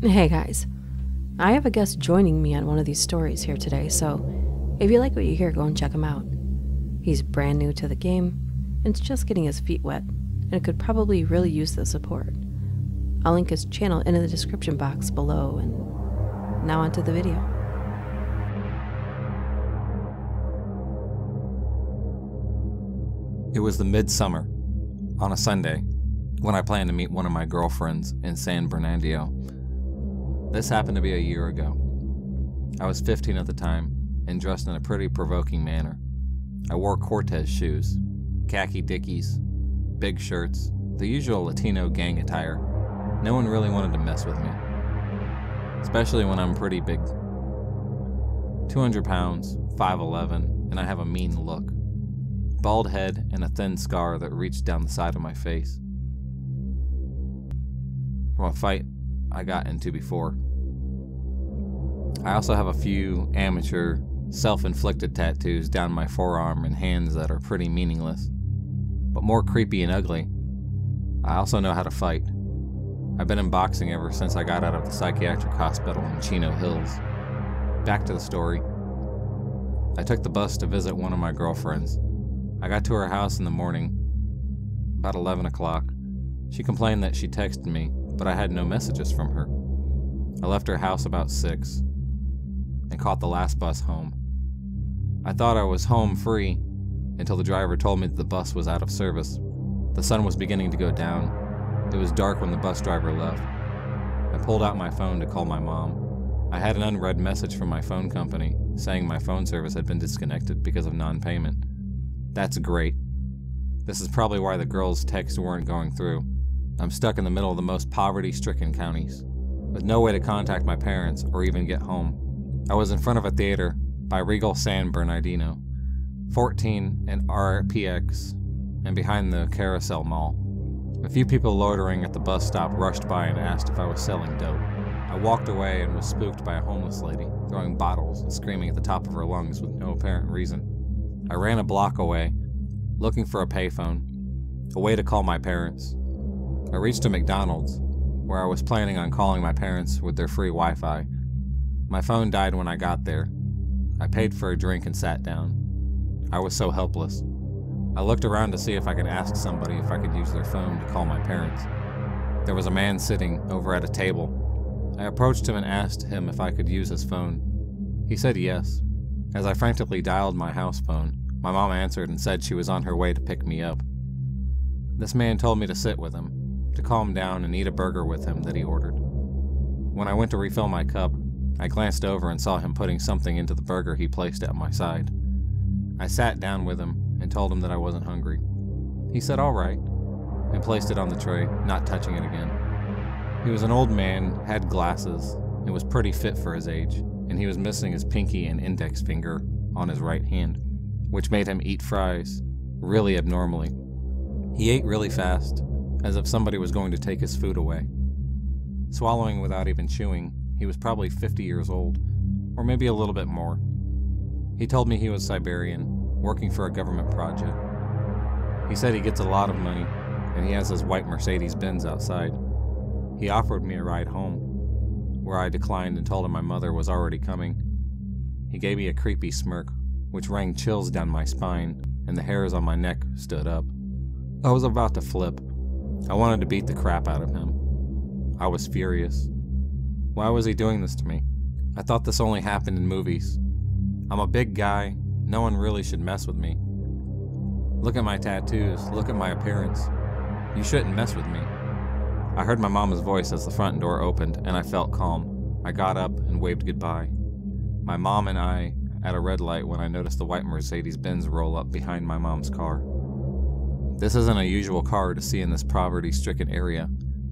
Hey guys, I have a guest joining me on one of these stories here today, so if you like what you hear, go and check him out. He's brand new to the game, and is just getting his feet wet, and could probably really use the support. I'll link his channel in the description box below, and now onto the video. It was the midsummer, on a Sunday, when I planned to meet one of my girlfriends in San Bernardino. This happened to be a year ago. I was 15 at the time, and dressed in a pretty provoking manner. I wore Cortez shoes, khaki dickies, big shirts, the usual Latino gang attire. No one really wanted to mess with me, especially when I'm pretty big. 200 pounds, 5'11", and I have a mean look. Bald head and a thin scar that reached down the side of my face. From a fight I got into before. I also have a few amateur, self-inflicted tattoos down my forearm and hands that are pretty meaningless, but more creepy and ugly. I also know how to fight. I've been in boxing ever since I got out of the psychiatric hospital in Chino Hills. Back to the story. I took the bus to visit one of my girlfriends. I got to her house in the morning, about 11 o'clock. She complained that she texted me, but I had no messages from her. I left her house about 6 and caught the last bus home. I thought I was home free until the driver told me that the bus was out of service. The sun was beginning to go down. It was dark when the bus driver left. I pulled out my phone to call my mom. I had an unread message from my phone company saying my phone service had been disconnected because of non-payment. That's great. This is probably why the girls' texts weren't going through. I'm stuck in the middle of the most poverty-stricken counties, with no way to contact my parents or even get home. I was in front of a theater by Regal San Bernardino, 14 and RPX, and behind the Carousel Mall. A few people loitering at the bus stop rushed by and asked if I was selling dope. I walked away and was spooked by a homeless lady, throwing bottles and screaming at the top of her lungs with no apparent reason. I ran a block away, looking for a payphone, a way to call my parents. I reached a McDonald's, where I was planning on calling my parents with their free Wi-Fi. My phone died when I got there. I paid for a drink and sat down. I was so helpless. I looked around to see if I could ask somebody if I could use their phone to call my parents. There was a man sitting over at a table. I approached him and asked him if I could use his phone. He said yes. As I frantically dialed my house phone, my mom answered and said she was on her way to pick me up. This man told me to sit with him, to calm down and eat a burger with him that he ordered. When I went to refill my cup, I glanced over and saw him putting something into the burger he placed at my side. I sat down with him and told him that I wasn't hungry. He said all right, and placed it on the tray, not touching it again. He was an old man, had glasses, and was pretty fit for his age, and he was missing his pinky and index finger on his right hand, which made him eat fries really abnormally. He ate really fast, as if somebody was going to take his food away. Swallowing without even chewing, he was probably 50 years old, or maybe a little bit more. He told me he was Siberian, working for a government project. He said he gets a lot of money, and he has his white Mercedes-Benz outside. He offered me a ride home, where I declined and told him my mother was already coming. He gave me a creepy smirk, which rang chills down my spine, and the hairs on my neck stood up. I was about to flip. I wanted to beat the crap out of him. I was furious. Why was he doing this to me? I thought this only happened in movies. I'm a big guy. No one really should mess with me. Look at my tattoos. Look at my appearance. You shouldn't mess with me. I heard my mama's voice as the front door opened, and I felt calm. I got up and waved goodbye. My mom and I at a red light when I noticed the white Mercedes-Benz roll up behind my mom's car. This isn't a usual car to see in this poverty-stricken area,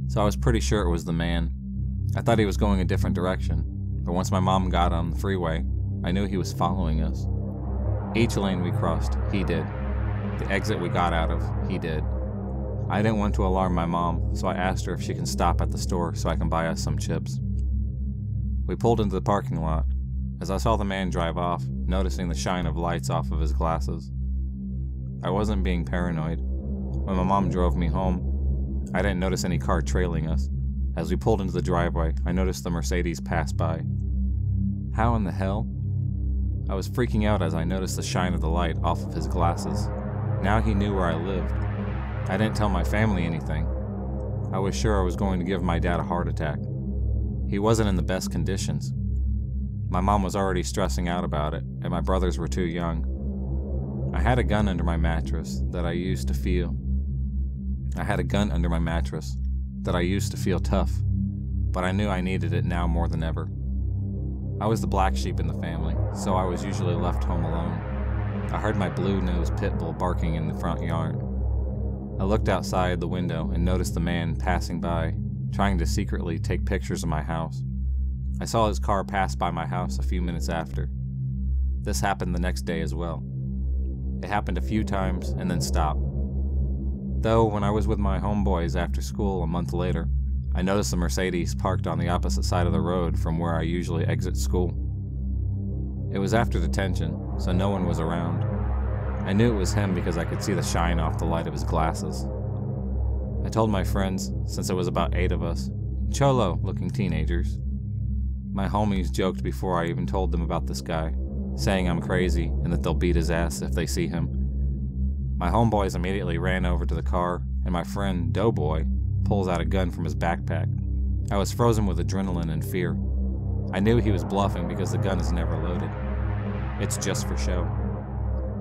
so I was pretty sure it was the man. I thought he was going a different direction, but once my mom got on the freeway, I knew he was following us. Each lane we crossed, he did. The exit we got out of, he did. I didn't want to alarm my mom, so I asked her if she can stop at the store so I can buy us some chips. We pulled into the parking lot. As I saw the man drive off, noticing the shine of lights off of his glasses. I wasn't being paranoid. When my mom drove me home, I didn't notice any car trailing us. As we pulled into the driveway, I noticed the Mercedes pass by. How in the hell? I was freaking out as I noticed the shine of the light off of his glasses. Now he knew where I lived. I didn't tell my family anything. I was sure I was going to give my dad a heart attack. He wasn't in the best conditions. My mom was already stressing out about it, and my brothers were too young. I had a gun under my mattress that I used to feel tough, but I knew I needed it now more than ever. I was the black sheep in the family, so I was usually left home alone. I heard my blue-nosed pit bull barking in the front yard. I looked outside the window and noticed the man passing by, trying to secretly take pictures of my house. I saw his car pass by my house a few minutes after. This happened the next day as well. It happened a few times and then stopped. Though when I was with my homeboys after school a month later, I noticed the Mercedes parked on the opposite side of the road from where I usually exit school. It was after detention, so no one was around. I knew it was him because I could see the shine off the light of his glasses. I told my friends, since it was about 8 of us, cholo-looking teenagers. My homies joked before I even told them about this guy, saying I'm crazy and that they'll beat his ass if they see him. My homeboys immediately ran over to the car, and my friend, Doughboy, pulls out a gun from his backpack. I was frozen with adrenaline and fear. I knew he was bluffing because the gun is never loaded. It's just for show.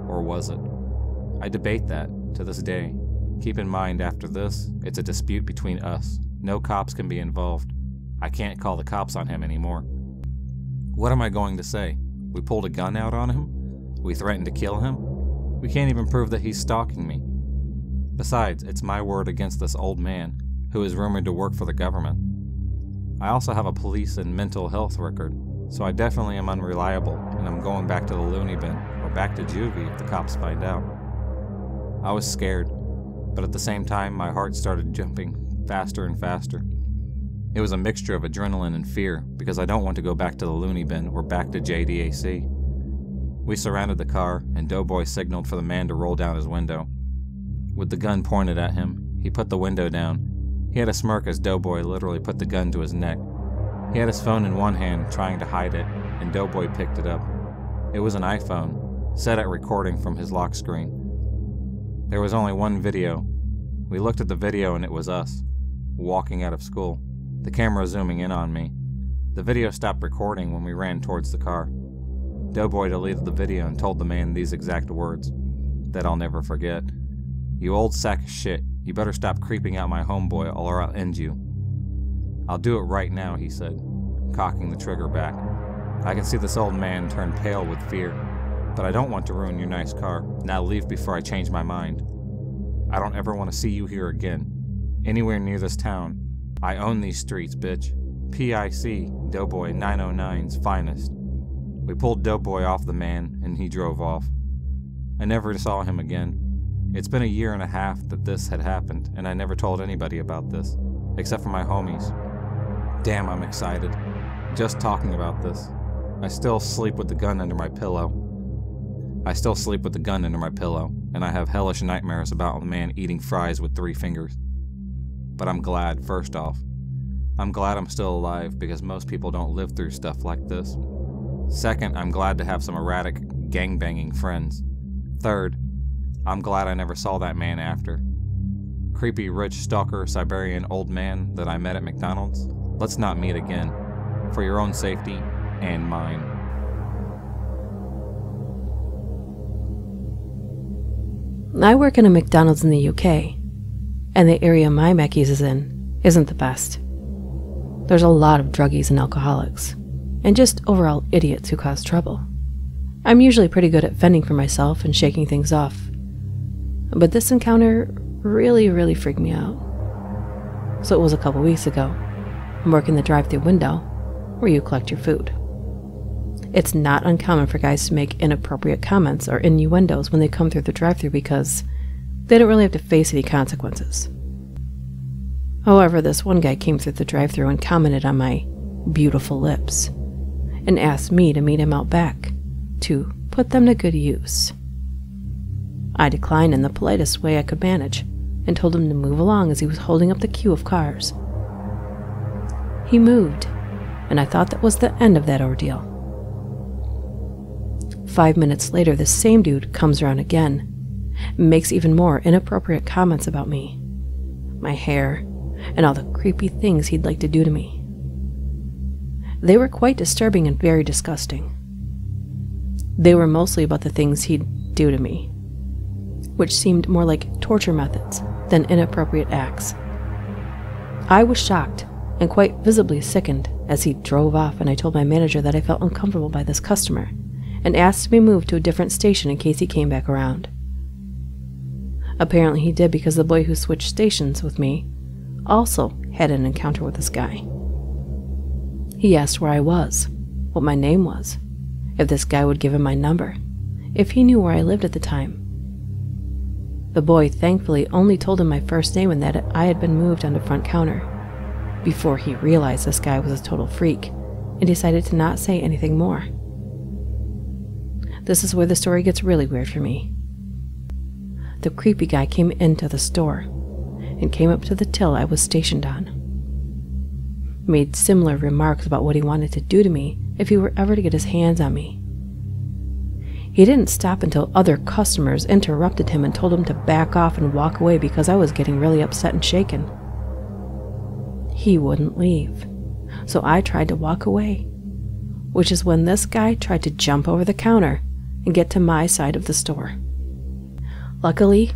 Or was it? I debate that, to this day. Keep in mind, after this, it's a dispute between us. No cops can be involved. I can't call the cops on him anymore. What am I going to say? We pulled a gun out on him? We threatened to kill him? We can't even prove that he's stalking me. Besides, it's my word against this old man, who is rumored to work for the government. I also have a police and mental health record, so I definitely am unreliable, and I'm going back to the loony bin, or back to juvie if the cops find out. I was scared, but at the same time my heart started jumping faster and faster. It was a mixture of adrenaline and fear, because I don't want to go back to the loony bin or back to JDAC. We surrounded the car, and Doughboy signaled for the man to roll down his window. With the gun pointed at him, he put the window down. He had a smirk as Doughboy literally put the gun to his neck. He had his phone in one hand, trying to hide it, and Doughboy picked it up. It was an iPhone, set at recording from his lock screen. There was only one video. We looked at the video and it was us, walking out of school, the camera zooming in on me. The video stopped recording when we ran towards the car. Doughboy deleted the video and told the man these exact words, that I'll never forget. "You old sack of shit, you better stop creeping out my homeboy or I'll end you." "I'll do it right now," he said, cocking the trigger back. I can see this old man turn pale with fear. "But I don't want to ruin your nice car. Now leave before I change my mind. I don't ever want to see you here again. Anywhere near this town. I own these streets, bitch. PIC, Doughboy 909's finest." We pulled Doughboy off the man, and he drove off. I never saw him again. It's been a year and a half that this had happened, and I never told anybody about this, except for my homies. Damn, I'm excited. Just talking about this. I still sleep with the gun under my pillow, and I have hellish nightmares about a man eating fries with 3 fingers. But I'm glad, first off. I'm glad I'm still alive because most people don't live through stuff like this. Second, I'm glad to have some erratic, gangbanging friends. Third, I'm glad I never saw that man after. Creepy, rich, stalker, Siberian old man that I met at McDonald's, let's not meet again. For your own safety, and mine. I work in a McDonald's in the UK, and the area my Mackey's is in isn't the best. There's a lot of druggies and alcoholics, and just overall idiots who cause trouble. I'm usually pretty good at fending for myself and shaking things off, but this encounter really freaked me out. So it was a couple weeks ago. I'm working the drive-thru window, where you collect your food. It's not uncommon for guys to make inappropriate comments or innuendos when they come through the drive-thru because they don't really have to face any consequences. However, this one guy came through the drive-thru and commented on my beautiful lips and asked me to meet him out back to put them to good use. I declined in the politest way I could manage and told him to move along as he was holding up the queue of cars. He moved, and I thought that was the end of that ordeal. 5 minutes later, the same dude comes around again, and makes even more inappropriate comments about me, my hair, and all the creepy things he'd like to do to me. They were quite disturbing and very disgusting. They were mostly about the things he'd do to me, which seemed more like torture methods than inappropriate acts. I was shocked and quite visibly sickened as he drove off, and I told my manager that I felt uncomfortable by this customer and asked to be moved to a different station in case he came back around. Apparently he did, because the boy who switched stations with me also had an encounter with this guy. He asked where I was, what my name was, if this guy would give him my number, if he knew where I lived at the time. The boy thankfully only told him my first name and that I had been moved onto front counter, before he realized this guy was a total freak and decided to not say anything more. This is where the story gets really weird for me. The creepy guy came into the store and came up to the till I was stationed on. Made similar remarks about what he wanted to do to me if he were ever to get his hands on me. He didn't stop until other customers interrupted him and told him to back off and walk away because I was getting really upset and shaken. He wouldn't leave, so I tried to walk away, which is when this guy tried to jump over the counter and get to my side of the store. Luckily,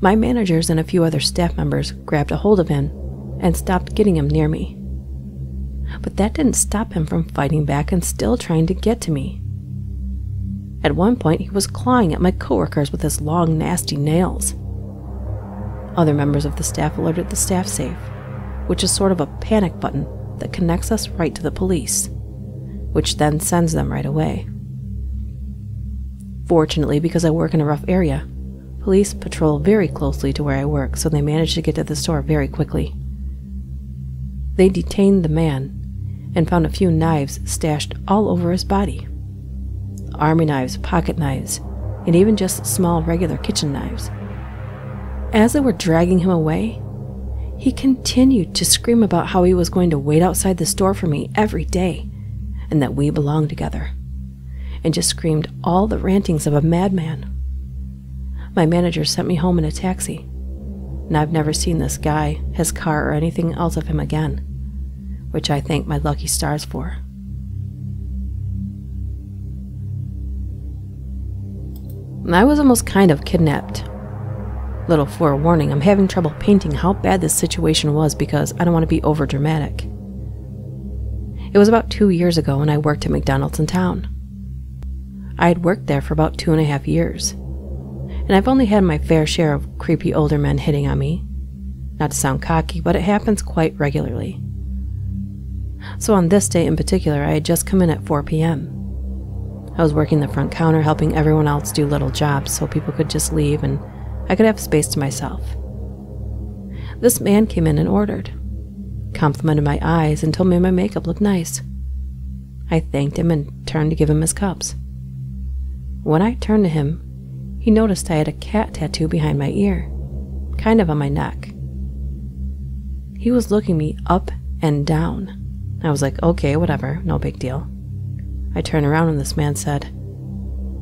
my managers and a few other staff members grabbed a hold of him and stopped getting him near me. But that didn't stop him from fighting back and still trying to get to me. At one point, he was clawing at my coworkers with his long, nasty nails. Other members of the staff alerted the staff safe, which is sort of a panic button that connects us right to the police, which then sends them right away. Fortunately, because I work in a rough area, police patrol very closely to where I work, so they managed to get to the store very quickly. They detained the man and found a few knives stashed all over his body. Army knives, pocket knives, and even just small regular kitchen knives. As they were dragging him away, he continued to scream about how he was going to wait outside the store for me every day and that we belonged together, and just screamed all the rantings of a madman. My manager sent me home in a taxi, and I've never seen this guy, his car, or anything else of him again, which I thank my lucky stars for. I was almost kind of kidnapped. Little forewarning, I'm having trouble painting how bad this situation was because I don't want to be overdramatic. It was about 2 years ago when I worked at McDonald's in town. I had worked there for about 2.5 years, and I've only had my fair share of creepy older men hitting on me. Not to sound cocky, but it happens quite regularly. So on this day in particular, I had just come in at 4 p.m. I was working the front counter, helping everyone else do little jobs so people could just leave and I could have space to myself. This man came in and ordered, complimented my eyes, and told me my makeup looked nice. I thanked him and turned to give him his cups. When I turned to him, he noticed I had a cat tattoo behind my ear, kind of on my neck. He was looking me up and down. I was like, okay, whatever, no big deal. I turned around and this man said,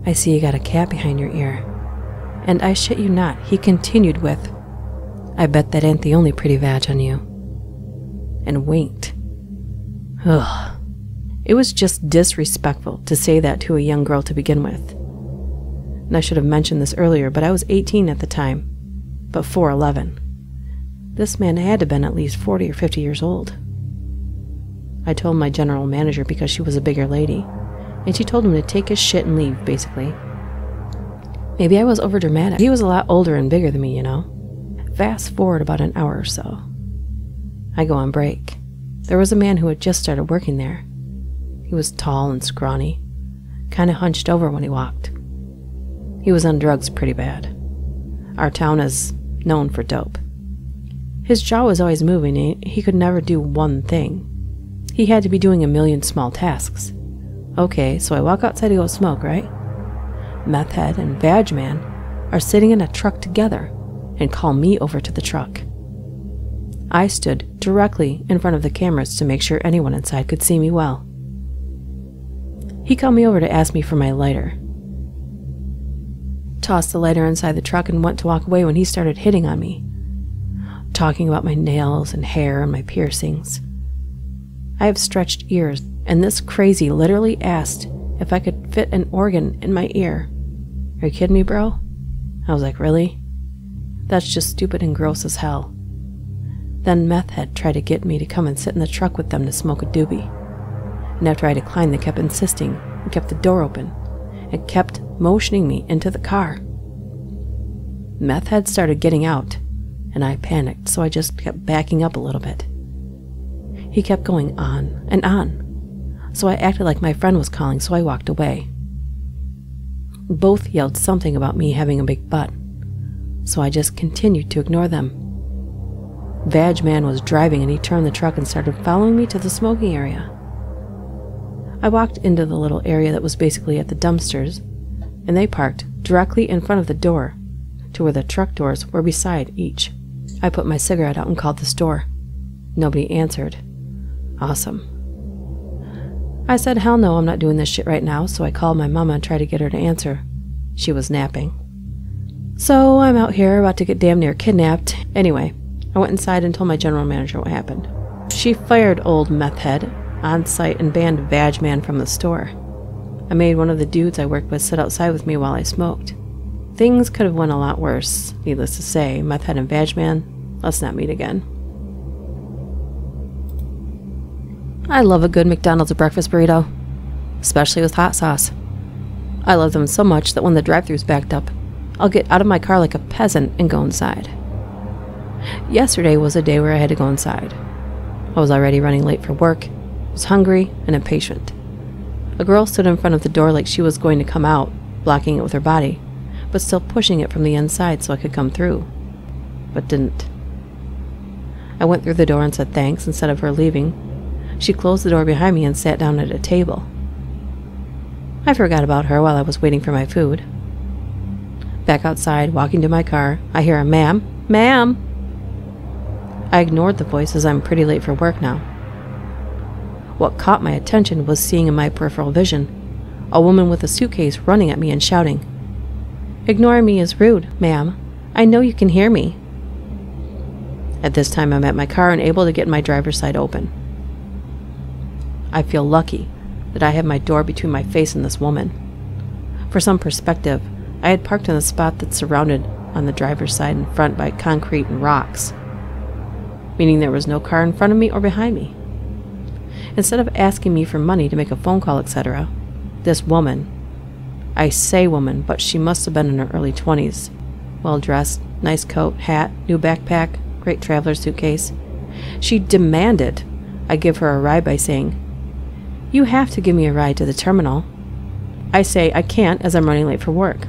"I see you got a cat behind your ear." And I shit you not, he continued with, "I bet that ain't the only pretty vag on you." And winked. Ugh. It was just disrespectful to say that to a young girl to begin with. And I should have mentioned this earlier, but I was 18 at the time, but 4'11". This man had to have been at least 40 or 50 years old. I told my general manager because she was a bigger lady, and she told him to take his shit and leave, basically. Maybe I was overdramatic. He was a lot older and bigger than me, you know. Fast forward about an hour or so. I go on break. There was a man who had just started working there. He was tall and scrawny, kind of hunched over when he walked. He was on drugs pretty bad. Our town is known for dope. His jaw was always moving, and he could never do one thing. He had to be doing a million small tasks. Okay, so I walk outside to go smoke, right? Meth head and badge man are sitting in a truck together and call me over to the truck. I stood directly in front of the cameras to make sure anyone inside could see me well. He called me over to ask me for my lighter. Tossed the lighter inside the truck and went to walk away when he started hitting on me, talking about my nails and hair and my piercings. I have stretched ears, and this crazy literally asked if I could fit an organ in my ear. Are you kidding me, bro? I was like, really? That's just stupid and gross as hell. Then Meth Head tried to get me to come and sit in the truck with them to smoke a doobie. And after I declined, they kept insisting and kept the door open and kept motioning me into the car. Meth Head started getting out, and I panicked, so I just kept backing up a little bit. He kept going on and on, so I acted like my friend was calling, so I walked away. Both yelled something about me having a big butt, so I just continued to ignore them. Vag Man was driving, and he turned the truck and started following me to the smoking area. I walked into the little area that was basically at the dumpsters, and they parked directly in front of the door to where the truck doors were beside each. I put my cigarette out and called the store. Nobody answered. Awesome. I said, hell no, I'm not doing this shit right now, so I called my mama and tried to get her to answer. She was napping. So I'm out here about to get damn near kidnapped. Anyway, I went inside and told my general manager what happened. She fired old Meth Head on site and banned Vag Man from the store. I made one of the dudes I worked with sit outside with me while I smoked. Things could have went a lot worse. Needless to say, Meth Head and Vag Man, let's not meet again. I love a good McDonald's breakfast burrito, especially with hot sauce. I love them so much that when the drive-thru's backed up, I'll get out of my car like a peasant and go inside. Yesterday was a day where I had to go inside. I was already running late for work, was hungry and impatient. A girl stood in front of the door like she was going to come out, blocking it with her body, but still pushing it from the inside so I could come through, but didn't. I went through the door and said thanks instead of her leaving. She closed the door behind me and sat down at a table. I forgot about her while I was waiting for my food. Back outside, walking to my car, I hear a ma'am, ma'am. I ignored the voice as I'm pretty late for work now. What caught my attention was seeing in my peripheral vision a woman with a suitcase running at me and shouting, "Ignoring me is rude, ma'am. I know you can hear me." At this time, I'm at my car and able to get my driver's side open. I feel lucky that I have my door between my face and this woman. For some perspective, I had parked in a spot that's surrounded on the driver's side in front by concrete and rocks, meaning there was no car in front of me or behind me. Instead of asking me for money to make a phone call, etc., this woman, I say woman, but she must have been in her early 20s, well-dressed, nice coat, hat, new backpack, great traveler suitcase. She demanded I give her a ride by saying, "You have to give me a ride to the terminal." I say I can't as I'm running late for work.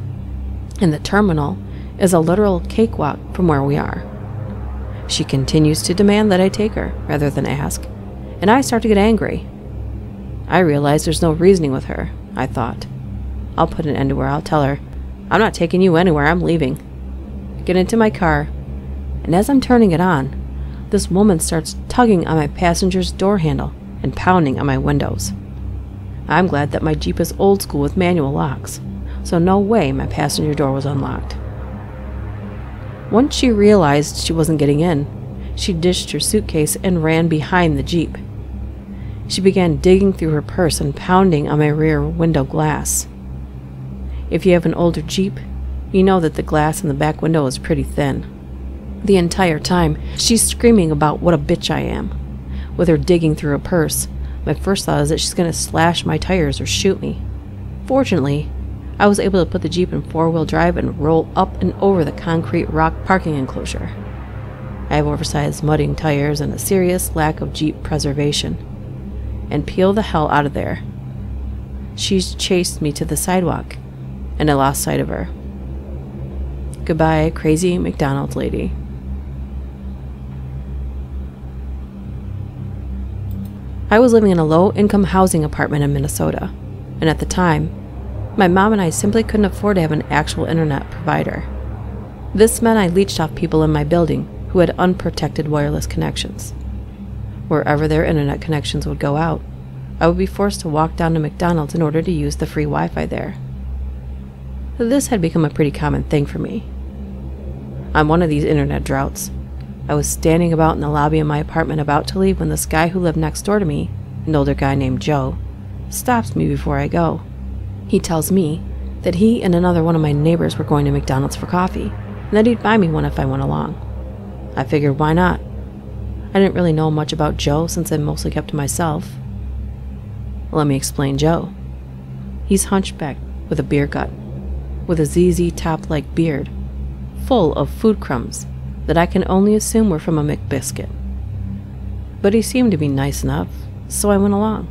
And the terminal is a literal cakewalk from where we are. She continues to demand that I take her, rather than ask, and I start to get angry. I realize there's no reasoning with her, I thought. I'll put an end to her. I'll tell her, "I'm not taking you anywhere, I'm leaving." I get into my car, and as I'm turning it on, this woman starts tugging on my passenger's door handle and pounding on my windows. I'm glad that my Jeep is old school with manual locks, so no way my passenger door was unlocked. Once she realized she wasn't getting in, she ditched her suitcase and ran behind the Jeep. She began digging through her purse and pounding on my rear window glass. If you have an older Jeep, you know that the glass in the back window is pretty thin. The entire time, she's screaming about what a bitch I am. With her digging through her purse, my first thought is that she's going to slash my tires or shoot me. Fortunately, I was able to put the Jeep in four-wheel drive and roll up and over the concrete rock parking enclosure. I have oversized mudding tires and a serious lack of Jeep preservation, and peel the hell out of there. She's chased me to the sidewalk, and I lost sight of her. Goodbye, crazy McDonald's lady. I was living in a low-income housing apartment in Minnesota, and at the time, my mom and I simply couldn't afford to have an actual internet provider. This meant I leached off people in my building who had unprotected wireless connections. Wherever their internet connections would go out, I would be forced to walk down to McDonald's in order to use the free Wi-Fi there. This had become a pretty common thing for me. On one of these internet droughts, I was standing about in the lobby of my apartment about to leave when this guy who lived next door to me, an older guy named Joe, stops me before I go. He tells me that he and another one of my neighbors were going to McDonald's for coffee, and that he'd buy me one if I went along. I figured, why not? I didn't really know much about Joe since I mostly kept to myself. Let me explain Joe. He's hunchbacked with a beer gut, with a ZZ Top-like beard, full of food crumbs that I can only assume were from a McBiscuit. But he seemed to be nice enough, so I went along.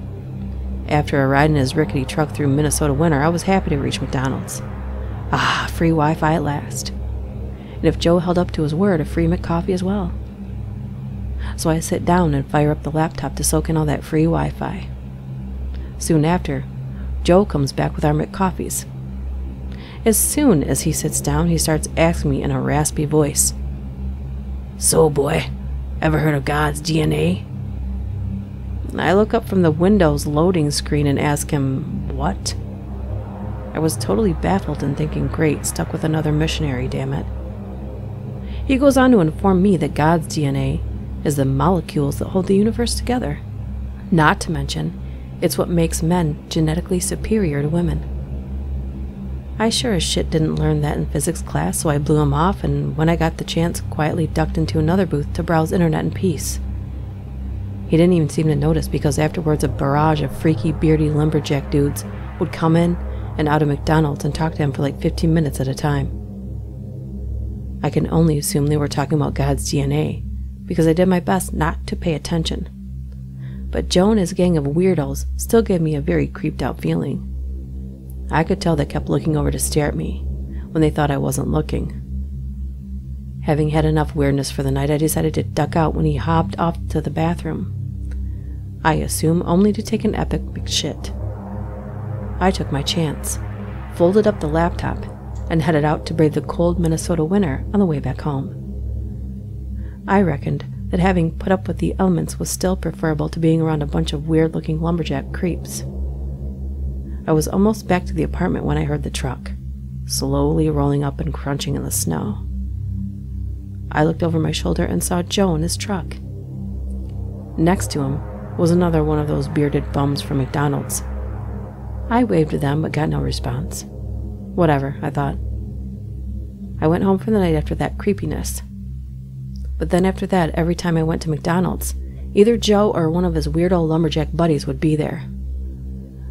After a ride in his rickety truck through Minnesota winter, I was happy to reach McDonald's. Ah, free Wi-Fi at last. And if Joe held up to his word, a free McCoffee as well. So I sit down and fire up the laptop to soak in all that free Wi-Fi. Soon after, Joe comes back with our McCoffees. As soon as he sits down, he starts asking me in a raspy voice, "So, boy, ever heard of God's DNA?" I look up from the Windows loading screen and ask him, "What?" I was totally baffled and thinking, great, stuck with another missionary, damn it. He goes on to inform me that God's DNA is the molecules that hold the universe together. Not to mention, it's what makes men genetically superior to women. I sure as shit didn't learn that in physics class, so I blew him off, and when I got the chance, quietly ducked into another booth to browse internet in peace. He didn't even seem to notice, because afterwards a barrage of freaky, beardy lumberjack dudes would come in and out of McDonald's and talk to him for like 15 minutes at a time. I can only assume they were talking about God's DNA, because I did my best not to pay attention. But Joe and his gang of weirdos still gave me a very creeped out feeling. I could tell they kept looking over to stare at me when they thought I wasn't looking. Having had enough weirdness for the night, I decided to duck out when he hopped off to the bathroom. I assume only to take an epic shit. I took my chance, folded up the laptop, and headed out to brave the cold Minnesota winter on the way back home. I reckoned that having put up with the elements was still preferable to being around a bunch of weird-looking lumberjack creeps. I was almost back to the apartment when I heard the truck, slowly rolling up and crunching in the snow. I looked over my shoulder and saw Joe in his truck. Next to him was another one of those bearded bums from McDonald's. I waved to them but got no response. Whatever, I thought. I went home for the night after that creepiness. But then after that, every time I went to McDonald's, either Joe or one of his weirdo lumberjack buddies would be there.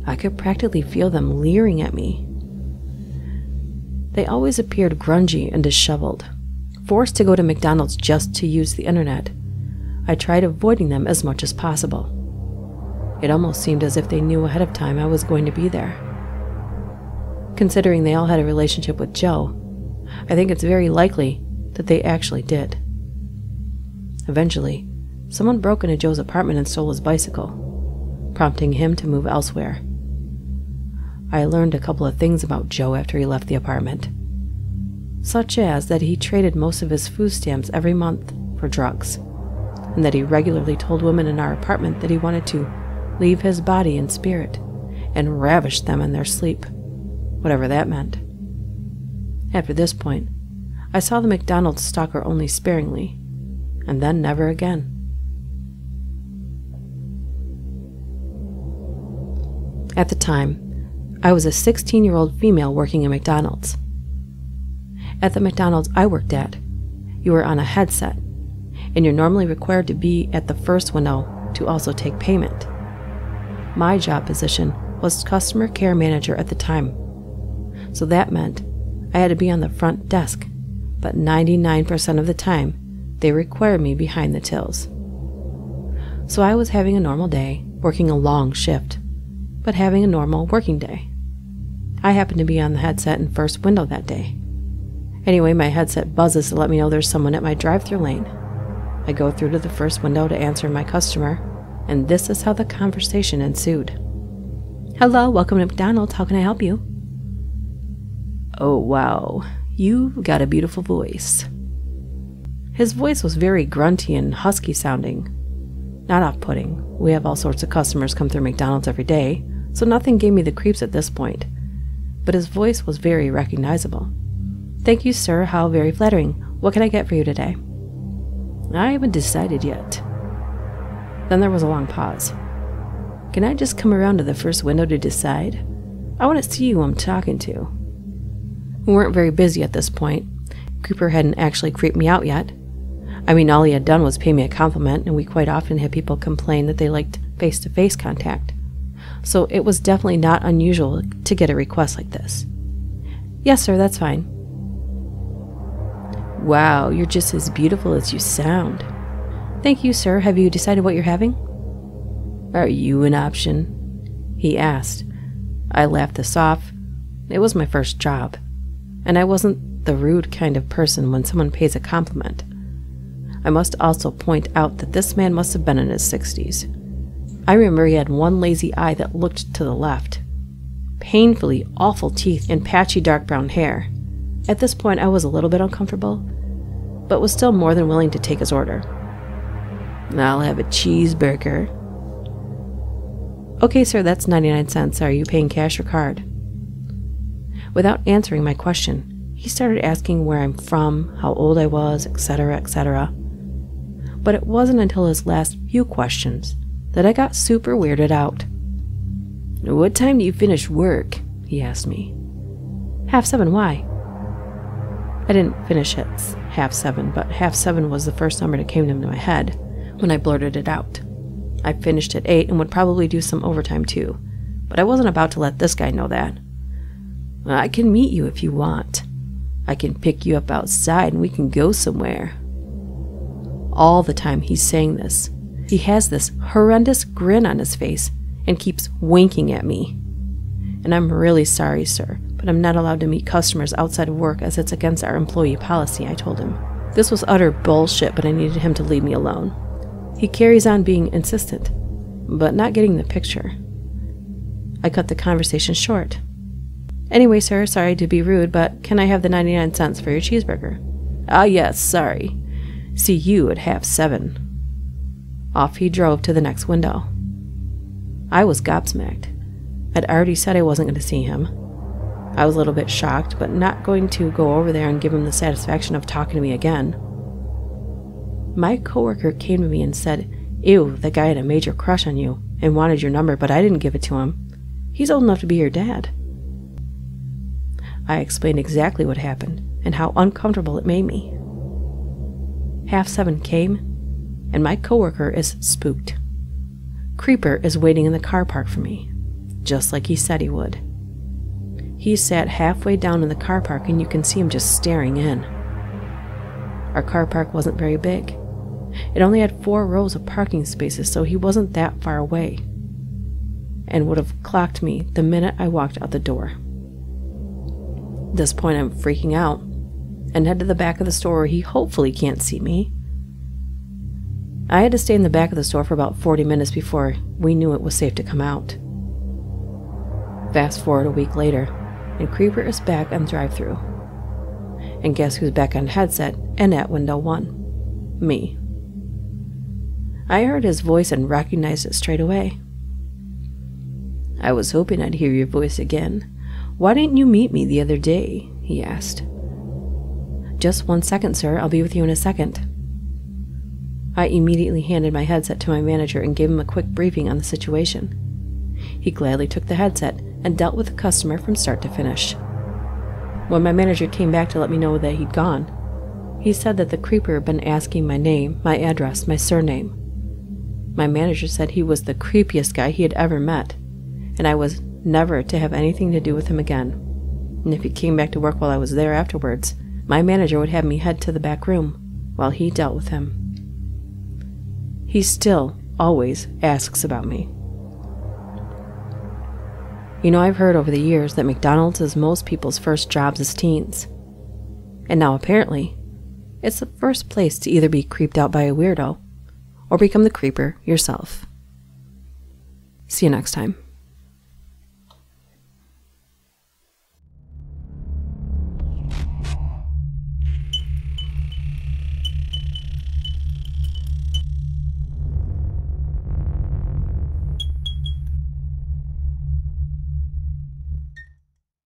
I could practically feel them leering at me. They always appeared grungy and disheveled. Forced to go to McDonald's just to use the internet, I tried avoiding them as much as possible. It almost seemed as if they knew ahead of time I was going to be there. Considering they all had a relationship with Joe, I think it's very likely that they actually did. Eventually, someone broke into Joe's apartment and stole his bicycle, prompting him to move elsewhere. I learned a couple of things about Joe after he left the apartment, such as that he traded most of his food stamps every month for drugs, and that he regularly told women in our apartment that he wanted to leave his body and spirit and ravish them in their sleep, whatever that meant. After this point, I saw the McDonald's stalker only sparingly, and then never again. At the time, I was a 16-year-old female working at McDonald's. At the McDonald's I worked at, you were on a headset, and you're normally required to be at the first window to also take payment. My job position was customer care manager at the time, so that meant I had to be on the front desk, but 99% of the time, they required me behind the tills. So I was having a normal day, working a long shift, but having a normal working day. I happened to be on the headset in first window that day. Anyway, my headset buzzes to let me know there's someone at my drive-thru lane. I go through to the first window to answer my customer, and this is how the conversation ensued. "Hello, welcome to McDonald's. How can I help you?" "Oh, wow. You've got a beautiful voice." His voice was very grunty and husky sounding. Not off-putting. We have all sorts of customers come through McDonald's every day, so nothing gave me the creeps at this point. But his voice was very recognizable. "Thank you, sir. How very flattering. What can I get for you today?" "I haven't decided yet." Then there was a long pause. "Can I just come around to the first window to decide? I want to see who I'm talking to." We weren't very busy at this point. Creeper hadn't actually creeped me out yet. I mean, all he had done was pay me a compliment, and we quite often had people complain that they liked face-to-face contact. So it was definitely not unusual to get a request like this. "Yes, sir, that's fine." "Wow, you're just as beautiful as you sound." "Thank you, sir. Have you decided what you're having?" "Are you an option?" he asked. I laughed this off. It was my first job, and I wasn't the rude kind of person when someone pays a compliment. I must also point out that this man must have been in his 60s. I remember he had one lazy eye that looked to the left. Painfully awful teeth and patchy dark brown hair. At this point I was a little bit uncomfortable, but was still more than willing to take his order. "I'll have a cheeseburger." "Okay, sir, that's 99 cents. Are you paying cash or card?" Without answering my question, he started asking where I'm from, how old I was, etc., etc. But it wasn't until his last few questions that I got super weirded out. "What time do you finish work?" he asked me. 7:30, why? I didn't finish at 7:30, but 7:30 was the first number that came into my head when I blurted it out. I finished at 8 and would probably do some overtime too, but I wasn't about to let this guy know that. "I can meet you if you want. I can pick you up outside and we can go somewhere." All the time he's saying this, he has this horrendous grin on his face and keeps winking at me. "And I'm really sorry, sir, but I'm not allowed to meet customers outside of work as it's against our employee policy," I told him. This was utter bullshit, but I needed him to leave me alone. He carries on being insistent, but not getting the picture. I cut the conversation short. "Anyway, sir, sorry to be rude, but can I have the 99 cents for your cheeseburger?" "Ah, yes, sorry. See you at 7:30. Off he drove to the next window. I was gobsmacked. I'd already said I wasn't going to see him. I was a little bit shocked, but not going to go over there and give him the satisfaction of talking to me again. My coworker came to me and said, "Ew, that guy had a major crush on you and wanted your number, but I didn't give it to him. He's old enough to be your dad." I explained exactly what happened and how uncomfortable it made me. 7:30 came, and my coworker is spooked. Creeper is waiting in the car park for me, just like he said he would. He sat halfway down in the car park and you can see him just staring in. Our car park wasn't very big. It only had 4 rows of parking spaces, so he wasn't that far away, and would have clocked me the minute I walked out the door. At this point I'm freaking out and head to the back of the store where he hopefully can't see me. I had to stay in the back of the store for about 40 minutes before we knew it was safe to come out. Fast forward a week later, and Creeper is back on drive-thru. And guess who's back on headset and at window 1? Me. I heard his voice and recognized it straight away. "I was hoping I'd hear your voice again. Why didn't you meet me the other day?" he asked. "Just 1 second, sir. I'll be with you in a second." I immediately handed my headset to my manager and gave him a quick briefing on the situation. He gladly took the headset and dealt with the customer from start to finish. When my manager came back to let me know that he'd gone, he said that the creeper had been asking my name, my address, my surname. My manager said he was the creepiest guy he had ever met, and I was never to have anything to do with him again. And if he came back to work while I was there afterwards, my manager would have me head to the back room while he dealt with him. He still always asks about me. You know, I've heard over the years that McDonald's is most people's first jobs as teens. And now apparently, it's the first place to either be creeped out by a weirdo or become the creeper yourself. See you next time.